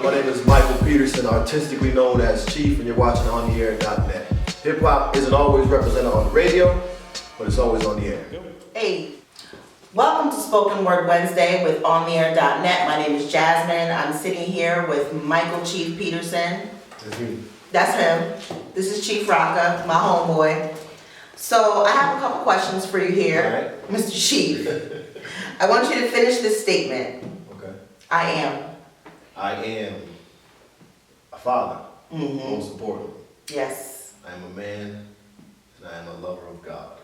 My name is Michael Peterson, artistically known as Chief, and you're watching OnTheAir.net. Hip hop isn't always represented on the radio, but it's always on the air. Hey, welcome to Spoken Word Wednesday with OnTheAir.net. My name is Jasmine. I'm sitting here with Michael Chief Peterson. That's me. That's him. This is Chief Rocka, my homeboy. So I have a couple questions for you here, All right. Mr. Chief. I want you to finish this statement. Okay. I am. I am a father, most importantly. Yes. I am a man, and I am a lover of God.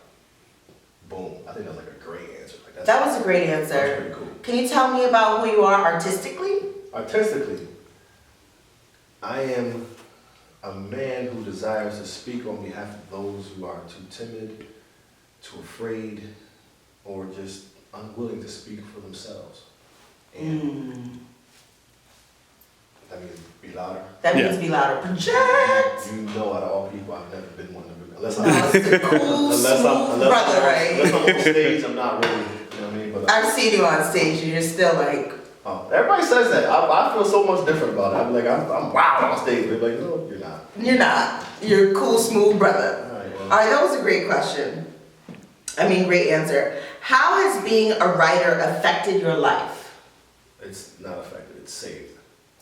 Boom. I think that's like a great answer. Like That was a great answer. That's pretty cool. Can you tell me about who you are artistically? Artistically, I am a man who desires to speak on behalf of those who are too timid, too afraid, or just unwilling to speak for themselves. And that means be louder. That means be louder. Project! You know, out of all people, I've never been one to be, unless I'm cool, smooth brother, right? Unless I'm on stage, I'm not really, you know what I mean? But I've seen you on stage and you're still like... Oh, everybody says that. I feel so much different about it. I'm like, I'm wild on stage. They're like, no, you're not. You're not. You're a cool, smooth brother. All right, well. All right, that was a great question. Great answer. How has being a writer affected your life? It's not affected, it's saved.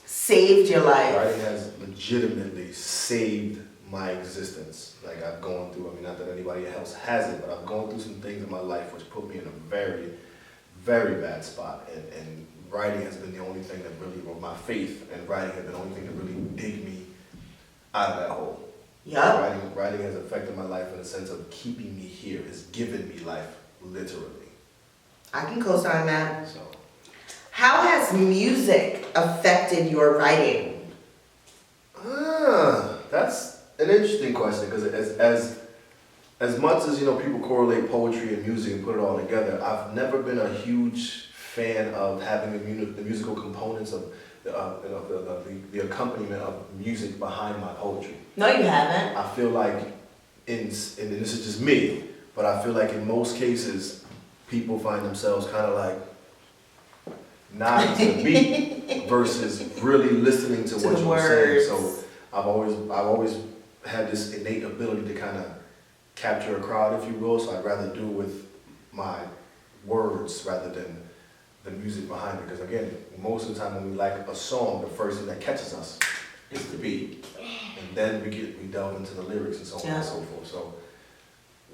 Saved your life? Writing has legitimately saved my existence. Like I've gone through, I mean, not that anybody else has it, but I've gone through some things in my life which put me in a very, very bad spot. And writing has been the only thing that really, or my faith and writing has been the only thing that really dig me out of that hole. Yeah. Writing has affected my life in the sense of keeping me here. It's given me life, literally. I can co-sign that. So. How has music affected your writing? That's an interesting question because as much as people correlate poetry and music and put it all together, I've never been a huge fan of having the musical components of the accompaniment of music behind my poetry. No, you haven't. I feel like, and this is just me, but I feel like in most cases, people find themselves kind of like nodding to the beat versus really listening to what you're saying. So I've always had this innate ability to kind of capture a crowd, if you will. So I'd rather do it with my words rather than the music behind it. Because again, most of the time when we like a song, the first thing that catches us is the beat, and then we delve into the lyrics and so on and so forth. So.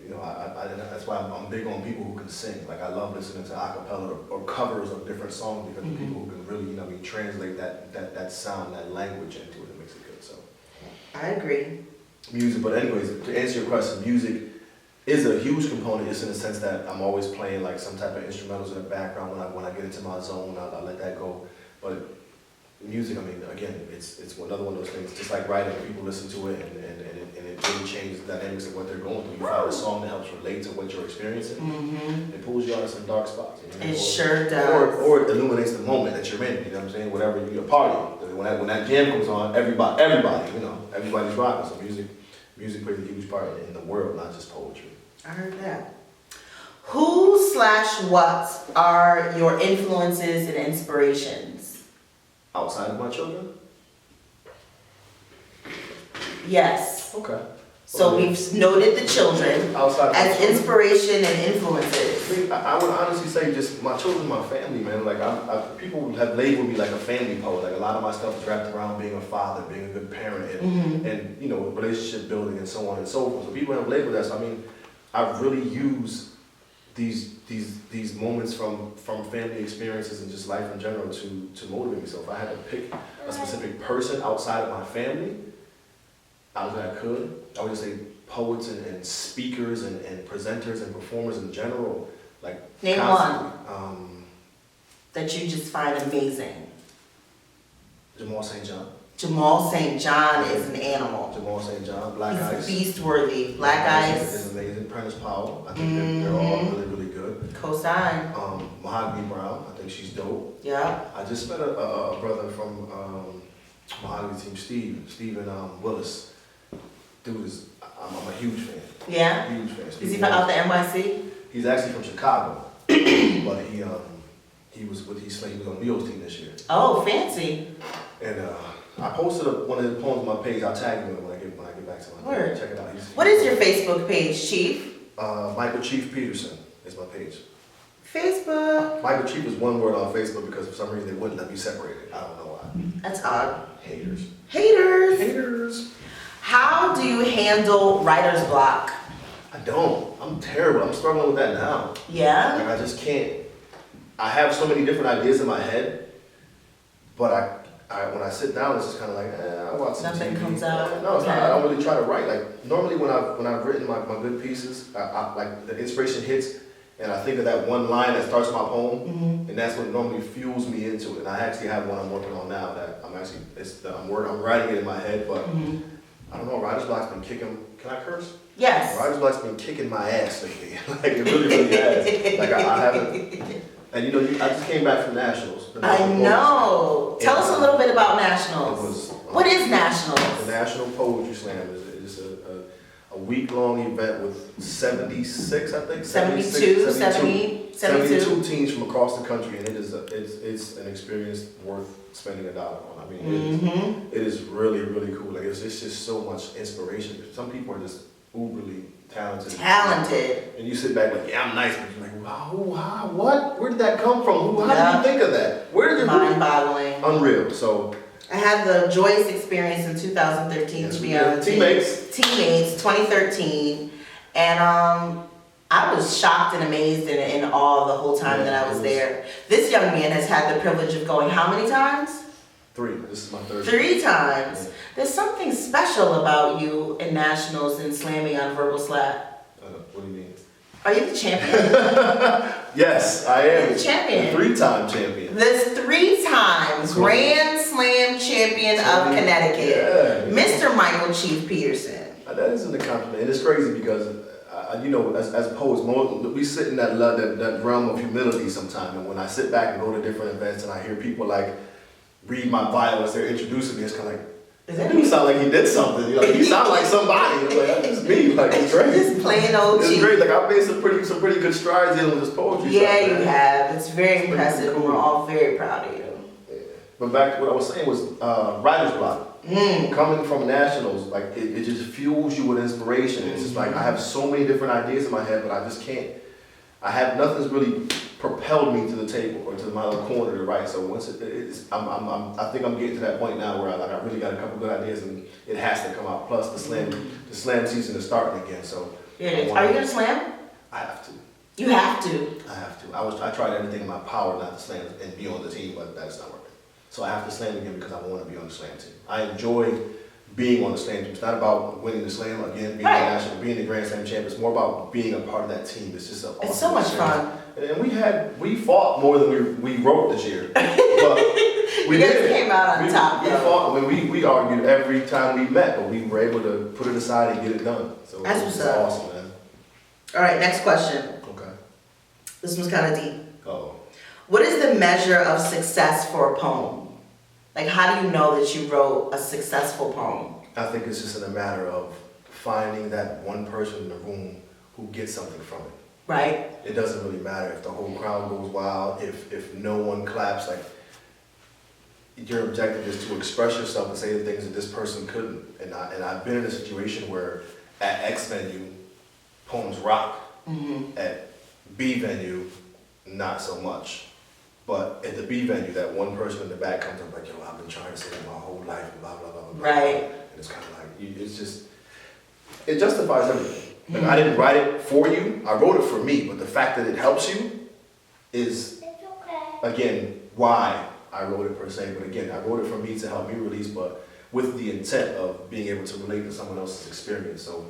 That's why I'm big on people who can sing. Like I love listening to acapella or covers of different songs because people who can really, translate that sound, that language into it. It makes it good. So I agree. Music, but anyways, to answer your question, music is a huge component. It's in the sense that I'm always playing like some type of instrumentals in the background when I get into my zone. I let that go. But music, again, it's another one of those things. Just like writing, people listen to it and it really changes the dynamics of what they're going through. You find a song that helps relate to what you're experiencing. It pulls you out of some dark spots. It sure does. Or it illuminates the moment that you're in. You know what I'm saying? Whatever you're partying. When that jam comes on, everybody, everybody's rocking. So music plays a huge part in the world, not just poetry. I heard that. Who/what are your influences and inspirations? Outside of my children? Yes. Okay. So we've noted the children as inspiration and influences. I would honestly say just my children, my family, man. Like people have labeled me like a family poet. Like a lot of my stuff is wrapped around being a father, being a good parent, and relationship building and so on and so forth. So people have labeled that. So I really use these moments from family experiences and just life in general to motivate me. So if I had to pick a specific person outside of my family, I would just say poets and speakers and presenters and performers in general. Like name one that you just find amazing. Jamal St. John. Jamal St. John is an animal. Jamal St. John, Black Eyes. He's beast-worthy. Black Eyes is amazing. Prentice Powell. I think they're all really, really good. Co-sign. Mahogany Brown. I think she's dope. Yeah. I just met a brother from Mahogany team, Stephen Willis. Dude I'm a huge fan. Yeah? Huge fan. Is he from out the NYC? He's actually from Chicago. But he was on Leo's team this year. Oh, fancy. And I posted one of the poems on my page. I'll tag you when I get back to my page. Check it out. What is your Facebook page, Chief? Michael Chief Peterson is my page. Facebook. Michael Chief is one word on Facebook because for some reason they wouldn't let me separate it. I don't know why. That's odd. Haters. Haters. Haters. How do you handle writer's block? I don't. I'm terrible. I'm struggling with that now. Yeah? Like I just can't. I have so many different ideas in my head, but I when I sit down, it's just kind of like, I watch some Nothing TV. comes out. No, it's Okay. not. I don't really try to write. Like normally when I've written my good pieces, I like the inspiration hits, and I think of that one line that starts my poem, and that's what normally fuels me into it. And I actually have one I'm working on now that I'm writing it in my head, but I don't know. Writer's block's been kicking. Can I curse? Yes. Writer's block's been kicking my ass lately. Like it really has. Like I haven't. And you know, I just came back from Nationals. I know. Tell us a little bit about It Nationals. was, What is Nationals? The National Poetry Slam is a week-long event with 76, I think? 72, 72 teams from across the country, and it's an experience worth spending $1 on. I mean, it is really, really cool. Like it's just so much inspiration. Some people are just uberly talented. Talented. And you sit back like, yeah, I'm nice, but you're like, wow, what? Where did that come from? How Yeah. did you think of that? Where did you? Mind-boggling. Unreal. So I had the joyous experience in 2013 to be on the Teammates. Teammates, 2013, and I was shocked and amazed and in awe the whole time that I was there. This young man has had the privilege of going how many times? 3. This is my third. 3 times. Yeah. There's something special about you in Nationals and slamming on Verbal Slap. What do you mean? Are you the champion? Yes, I am. You're the champion. A 3-time champion. This 3-time Grand Slam champion of Connecticut, Yeah. Mr. Michael Chief Peterson. That isn't a compliment. And it's crazy because, you know, as poets, we sit in that realm of humility sometimes. And when I sit back and go to different events and I hear people like read my bio as they're introducing me, it's kind of like, that dude sound like he did something. You know, he sound like somebody. It's like, that's just me. Like, it's great. Just plain old It's Chief. great. Like, I've made some pretty good strides dealing with this poetry Yeah, stuff, you man. have. It's very pretty impressive. cool. We're all very proud of you. Yeah. But back to what I was saying was writer's block. Coming from Nationals, like it just fuels you with inspiration. It's just like I have so many different ideas in my head, but I just can't. Nothing's really propelled me to the table or to my little corner to write. So once I think I'm getting to that point now where I really got a couple good ideas and it has to come out. Plus the slam season is starting again. So Here it is. Are you gonna slam? I have to. You have to. I have to. I tried everything in my power not to slam and be on the team, but that's not working. So I have to slam again because I want to be on the slam team. I enjoy being on the slam team. It's not about winning the slam again, being Right. the national, being the Grand Slam champion. It's more about being a part of that team. It's just It's so much fun. And we fought more than we wrote this year. But we You guys did. came out on top, We though. fought. I mean, we argued every time we met, but we were able to put it aside and get it done. So That's it's what's up. awesome, man. All right, next question. Okay. This one's kind of deep. Oh. What is the measure of success for a poem? Like, how do you know that you wrote a successful poem? I think it's just in a matter of finding that one person in the room who gets something from it. Right? It doesn't really matter if the whole crowd goes wild, if no one claps. Like, your objective is to express yourself and say the things that this person couldn't. And I've been in a situation where at X venue, poems rock. At B venue, not so much. But at the B venue, that one person in the back comes up like, yo, I've been trying to say that my whole life, blah, blah, blah, blah, blah. Right. And it's kind of like, it's just, it justifies everything. Like, I didn't write it for you, I wrote it for me, but the fact that it helps you is, again, why I wrote it per se. But again, I wrote it for me to help me release, but with the intent of being able to relate to someone else's experience. So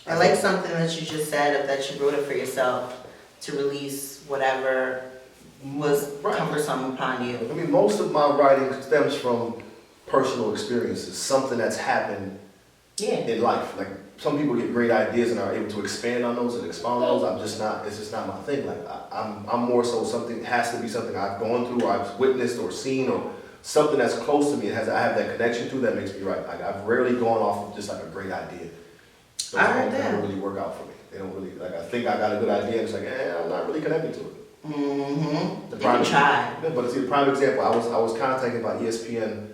I like something that you just said, of that you wrote it for yourself to release whatever was cumbersome upon you. I mean, most of my writing stems from personal experiences, something that's happened in life. Like, some people get great ideas and are able to expand on those and expound on those. It's just not my thing. Like, I'm more so something, has to be something I've gone through or I've witnessed or seen or something that's close to me. I have that connection to that makes me write. Like, I've rarely gone off of just like a great idea. Those poems don't really work out for me. They don't really, like, I think I got a good idea and it's like, I'm not really connected to it. You can try. Yeah, but see, the prime example, I was contacted by ESPN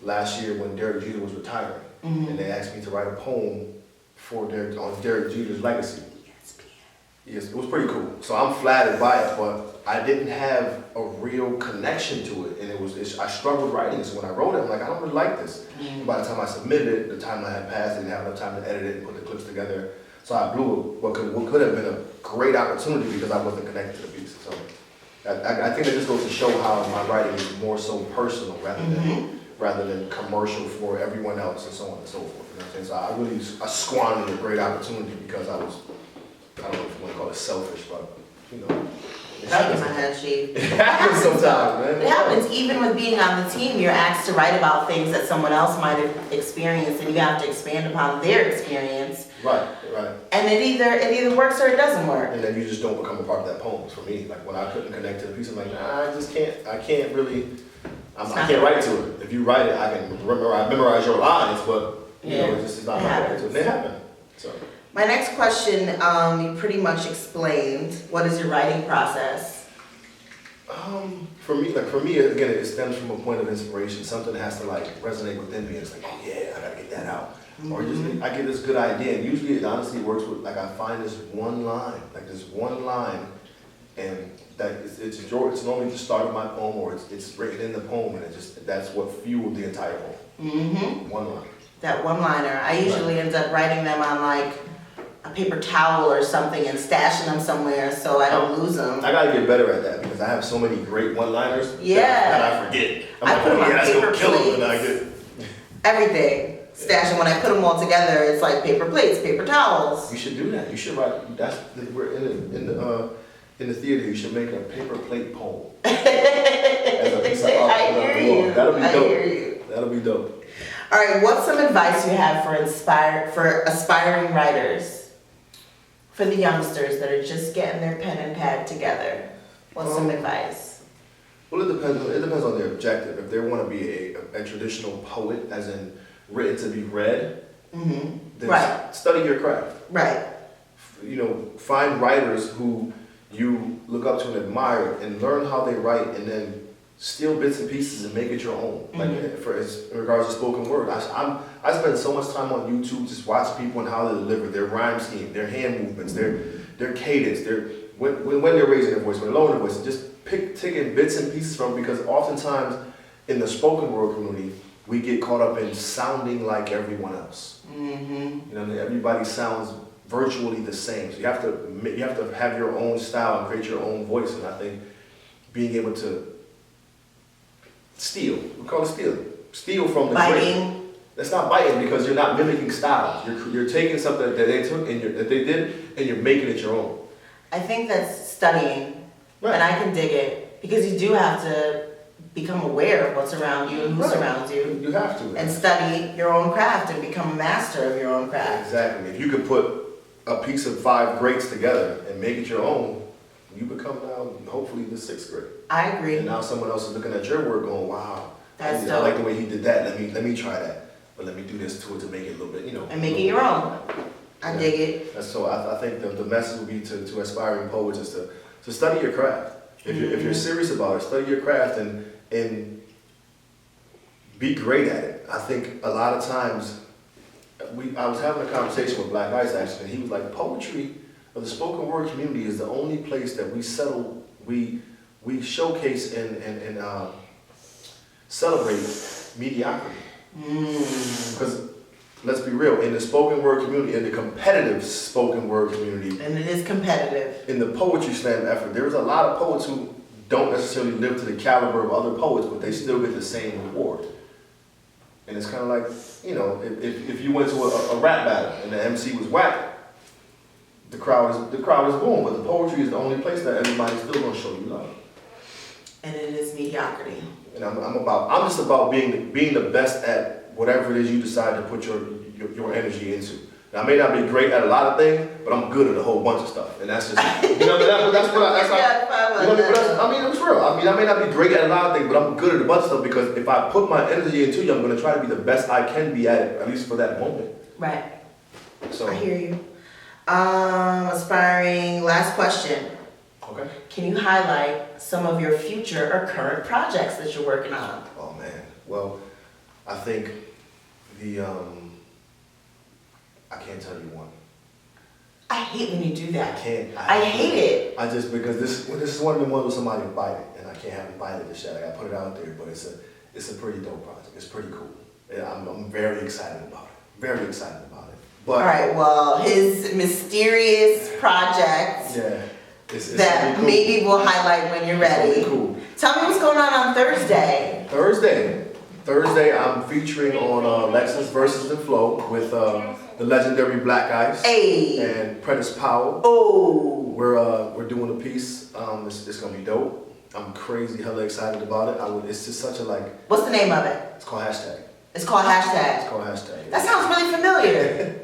last year when Derek Jeter was retiring, and they asked me to write a poem for on Derek Jeter's legacy. Yes, it was pretty cool. So I'm flattered by it, but I didn't have a real connection to it, and I struggled writing it. So when I wrote it, I'm like, I don't really like this. And by the time I submitted it, the time I had passed, I didn't have enough time to edit it and put the clips together. So I blew what could have been a great opportunity because I wasn't connected to the piece. So I think that just goes to show how my writing is more so personal rather than commercial for everyone else and so on and so forth. You know what I'm saying? So I squandered a great opportunity because I don't know if you want to call it selfish, but you know, it happens. My head shaved. It happens sometimes, man. It happens. Even with being on the team, you're asked to write about things that someone else might have experienced, and you have to expand upon their experience. Right. And it either works or it doesn't work. And then you just don't become a part of that poem. For me, like when I couldn't connect to the piece, I'm like, nah, I just can't. I can't really. I can't write to it. If you write it, I can memorize your lines, but you know, it's not my way to it. It happened. So. My next question, you pretty much explained. What is your writing process? For me, again, it stems from a point of inspiration. Something has to like resonate within me. It's like, oh yeah, I gotta get that out. Or just I get this good idea, and usually it honestly works with like I find this one line, and that it's normally the start of my poem, or it's written in the poem, and that's what fueled the entire poem. One line. That one-liner. I usually end up writing them on like a paper towel or something and stashing them somewhere so I don't lose them. I gotta get better at that because I have so many great one-liners that I forget. I put them on paper plates. Everything. Stash them. When I put them all together, it's like paper plates, paper towels. You should do that. You should write. We're in the theater. You should make a paper plate poem. As a piece of art. I hear you. That'll be dope. I hear you. That'll be dope. All right. What's some advice you have for aspiring writers, for the youngsters that are just getting their pen and pad together? What's some advice? Well, it depends on their objective. If they want to be a traditional poet, as in written to be read, then study your craft. Right. You know, find writers who you look up to and admire, and learn how they write, and then steal bits and pieces and make it your own. Like in regards to spoken word, I spend so much time on YouTube just watching people and how they deliver their rhyme scheme, their hand movements, their cadence, when they're raising their voice, when they're lowering their voice, and just taking bits and pieces from it, because oftentimes in the spoken word community, we get caught up in sounding like everyone else. You know, everybody sounds virtually the same. So you have to have your own style and create your own voice. And I think being able to steal, we call it steal from the biting. That's not biting, because you're not mimicking styles. You're taking something that they took and that they did, and you're making it your own. I think that's studying, Right. and I can dig it, because you do have to become aware of what's around you and who surrounds you. You have to. And study your own craft and become a master of your own craft. Exactly. If you could put a piece of 5 greats together and make it your own, you become now hopefully the 6th grade. I agree. And now someone else is looking at your work going, wow, That's I dope. like the way he did that. Let me try that. But let me do this to it to make it a little bit, you know. And make it your own. I dig it. That's so I think the message would be to aspiring poets is to study your craft. If you're serious about it, study your craft and be great at it. I think a lot of times, I was having a conversation with Black Ice actually, and he was like, poetry of the spoken word community is the only place that we showcase and celebrate mediocrity. Because let's be real, in the spoken word community, in the competitive spoken word community, And it is competitive. in the poetry slam effort, there's a lot of poets who don't necessarily live to the caliber of other poets, but they still get the same reward. And it's kind of like, you know, if you went to a rap battle and the MC was whack, the crowd is boom, but the poetry is the only place that everybody's still gonna show you love. And it is mediocrity. And I'm just about being the best at whatever it is you decide to put your energy into. Now, I may not be great at a lot of things, but I'm good at a whole bunch of stuff, and that's just, you know, that's how, I mean, it's real. I mean, I may not be great at a lot of things, but I'm good at a bunch of stuff, because if I put my energy into it, I'm going to try to be the best I can be at it, at least for that moment. Right. So. I hear you. Aspiring, last question. Okay. Can you highlight some of your future or current projects that you're working on? Oh man, well, I think the, I can't tell you one. I hate when you do that. I can't. I hate it. I just, because this is one of the ones where somebody will bite it, and I can't have it bite it and shit. I gotta put it out there, but it's a pretty dope project. It's pretty cool. Yeah, I'm very excited about it. Very excited about it. But, all right, well, his mysterious project yeah, it's that really cool. maybe we'll highlight when you're ready. It's really cool. Tell me what's going on Thursday. Thursday, I'm featuring on Lexus Versus and Flow with the legendary Black Ice and Prentice Powell. Oh, we're doing a piece. It's gonna be dope. I'm crazy, hella excited about it. It's just such a like. What's the name of it? It's called Hashtag. It's called Hashtag. It's called Hashtag. That sounds really familiar.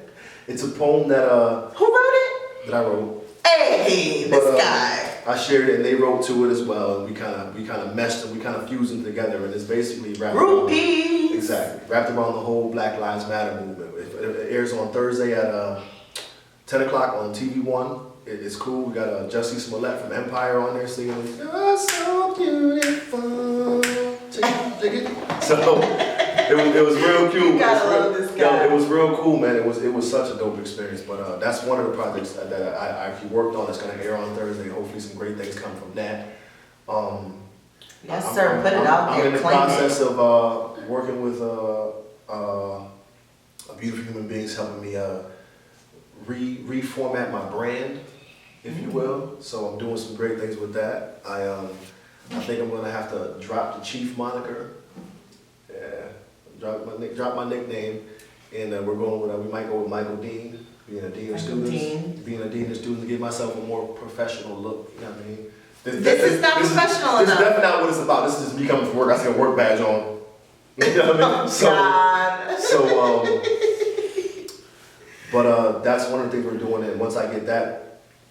It's a poem that Who wrote it? that I wrote. Hey, this guy. I shared it and they wrote to it as well. And we kind of meshed them. We kind of fused them together, and it's basically wrapped around, exactly wrapped around the whole Black Lives Matter movement. It airs on Thursday at 10 o'clock on TV1. It's cool. We got Jussie Smollett from Empire on there singing. You're so beautiful. So it was real cute. You gotta love this guy. It was real cool, man. It was such a dope experience. But that's one of the projects that I actually worked on. That's gonna air on Thursday. Hopefully, some great things come from that. Yes, sir. Put it out there. I'm in the Claim process it. of working with beautiful human beings, helping me reformat my brand, if you will. So I'm doing some great things with that. I think I'm gonna have to drop the Chief moniker. Yeah, drop my nickname, and we're going with we might go with Michael Dean, being a dean of students, to give myself a more professional look. You know what I mean? This is not professional enough. This is definitely not what it's about. This is just me coming from work. I see a work badge on. You know what I mean? But that's one of the things we're doing. And once I get that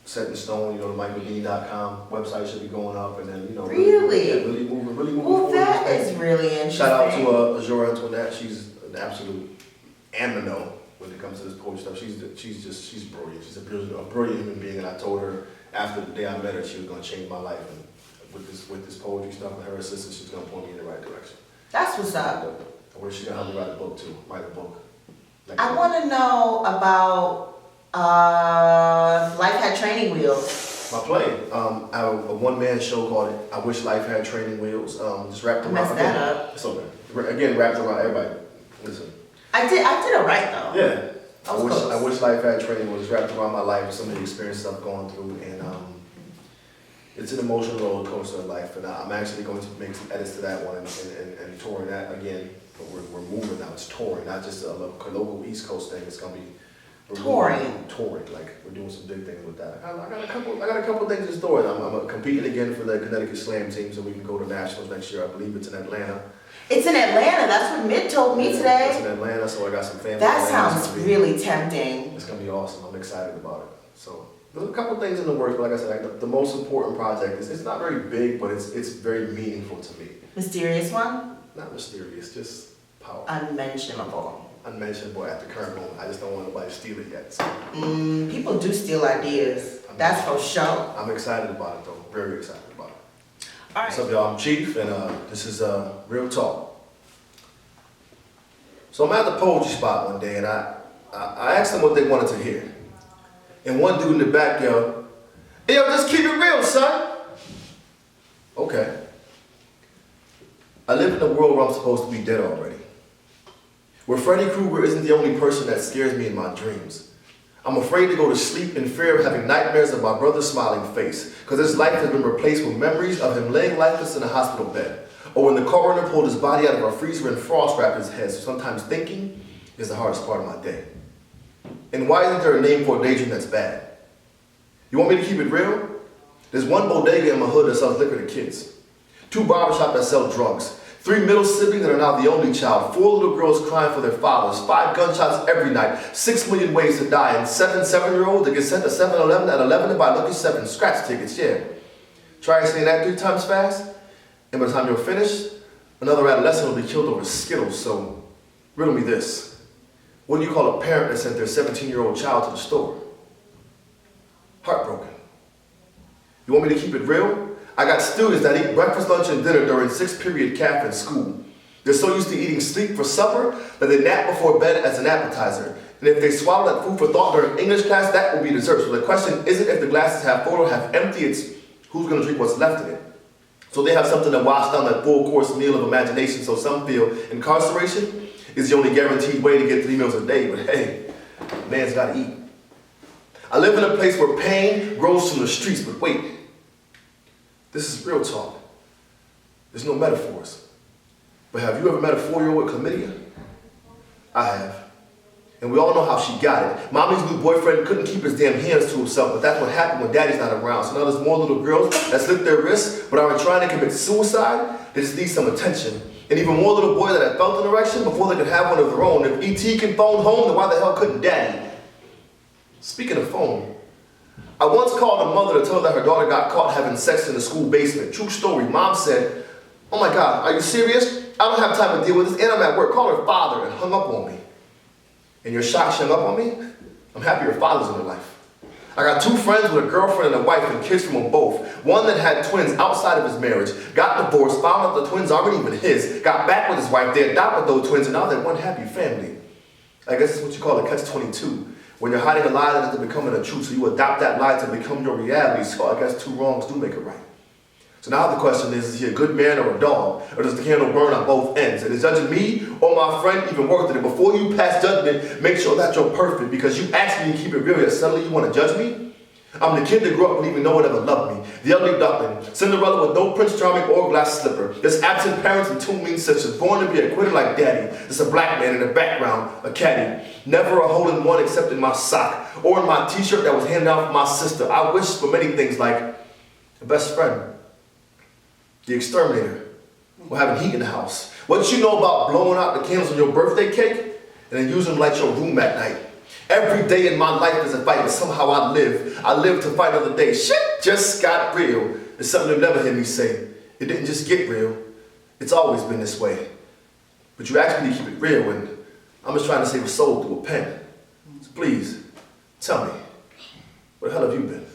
set in stone, the michaeldean.com website should be going up, and then really moving Well, forward. that is really interesting. Shout out to Azura Antoinette. She's an absolute amino when it comes to this poetry stuff. She's brilliant. She's a brilliant human being, and I told her after the day I met her, she was gonna change my life, and with this poetry stuff and her assistance, she's gonna point me in the right direction. That's what's up. I wish she's gonna help me write a book too. I want to know about Life Had Training Wheels. My play, I have a one-man show called I Wish Life Had Training Wheels. Just wrapped around. Messed that up. It's okay. Again, wrapped around everybody. Listen. I did it right though. Yeah. Close. I wish Life Had Training was wrapped around my life, some of the experiences I've gone through, and it's an emotional roller coaster of life. And I'm actually going to make some edits to that one and touring that again. But we're moving now. It's touring, not just a local East Coast thing. It's gonna be touring. Like we're doing some big things with that. I got a couple things in store. I'm competing again for the Connecticut Slam team, so we can go to nationals next year. I believe it's in Atlanta. It's in Atlanta. That's what Mid told me today. It's in Atlanta, so I got some family. That sounds really tempting. It's gonna be awesome. I'm excited about it. So there's a couple things in the works, but like I said, like the most important project is, it's not very big, but it's very meaningful to me. Mysterious one? Not mysterious, just powerful. Unmentionable. Unmentionable at the current moment. I just don't want nobody to steal it yet. So. People do steal ideas. That's for sure. I'm excited about it though. Very excited about it. All right. What's up, y'all? I'm Chief, and this is Real Talk. So I'm at the poetry spot one day, and I asked them what they wanted to hear. And one dude in the back yelled, "Hey, yo, just keep it real, son." Okay. I live in a world where I'm supposed to be dead already. Where Freddy Krueger isn't the only person that scares me in my dreams. I'm afraid to go to sleep in fear of having nightmares of my brother's smiling face, because his life has been replaced with memories of him laying lifeless in a hospital bed, or when the coroner pulled his body out of a freezer and frost wrapped his head. So sometimes thinking is the hardest part of my day. And why isn't there a name for a daydream that's bad? You want me to keep it real? There's one bodega in my hood that sells liquor to kids, 2 barbershops that sell drugs, 3 middle siblings that are now the only child, 4 little girls crying for their fathers, 5 gunshots every night, 6 million ways to die, and 7 7-year-olds that get sent to 7-Eleven at 11 to buy Lucky 7 scratch tickets, yeah. Try saying that 3 times fast, and by the time you're finished, another adolescent will be killed over Skittles. So, riddle me this. What do you call a parent that sent their 17-year-old child to the store? Heartbroken. You want me to keep it real? I got students that eat breakfast, lunch, and dinner during 6th period calf in school. They're so used to eating sleep for supper that they nap before bed as an appetizer. And if they swallow that food for thought during English class, that will be dessert. So the question isn't if the glasses half full or half empty, it's who's going to drink what's left in it. So they have something that washed down that full-course meal of imagination, so some feel incarceration is the only guaranteed way to get 3 meals a day. But hey, man's got to eat. I live in a place where pain grows from the streets, but wait, this is real talk. There's no metaphors. But have you ever met a 4-year-old with chlamydia? I have. And we all know how she got it. Mommy's new boyfriend couldn't keep his damn hands to himself, but that's what happened when daddy's not around. So now there's more little girls that slit their wrists but aren't trying to commit suicide. They just need some attention. And even more little boys that have felt an erection before they could have one of their own. If E.T. can phone home, then why the hell couldn't daddy? Speaking of phone, I once called a mother to tell her that her daughter got caught having sex in the school basement. True story. Mom said, "Oh my God, are you serious? I don't have time to deal with this, and I'm at work." Call her father, and hung up on me. And you're shocked she hung up on me? I'm happy her father's in her life. I got 2 friends with a girlfriend and a wife and kids from them both. One that had twins outside of his marriage, got divorced, found out the twins aren't even his, got back with his wife, they adopted those twins, and now they're one happy family. I guess it's what you call a catch-22. When you're hiding a lie that ends up becoming a truth, so you adopt that lie to become your reality. So I guess 2 wrongs do make it right. So now the question is he a good man or a dog? Or does the candle burn on both ends? And is judging me or my friend even worth it? And before you pass judgment, make sure that you're perfect, because you asked me to keep it real, yet suddenly you want to judge me? I'm the kid that grew up believing no one ever loved me. The ugly duckling, Cinderella with no Prince Charming or glass slipper. There's absent parents and 2 mean sisters, born to be acquitted like daddy. There's a black man in the background, a caddy. Never a hole in one except in my sock, or in my t-shirt that was handed out from my sister. I wish for many things like a best friend, the exterminator, or having heat in the house. What you know about blowing out the candles on your birthday cake and then using them to light your room at night? Every day in my life is a fight, but somehow I live. I live to fight another day. Shit just got real. It's something you'll never hear me say. It didn't just get real. It's always been this way. But you asked me to keep it real, and I'm just trying to save a soul through a pen. So please, tell me, where the hell have you been?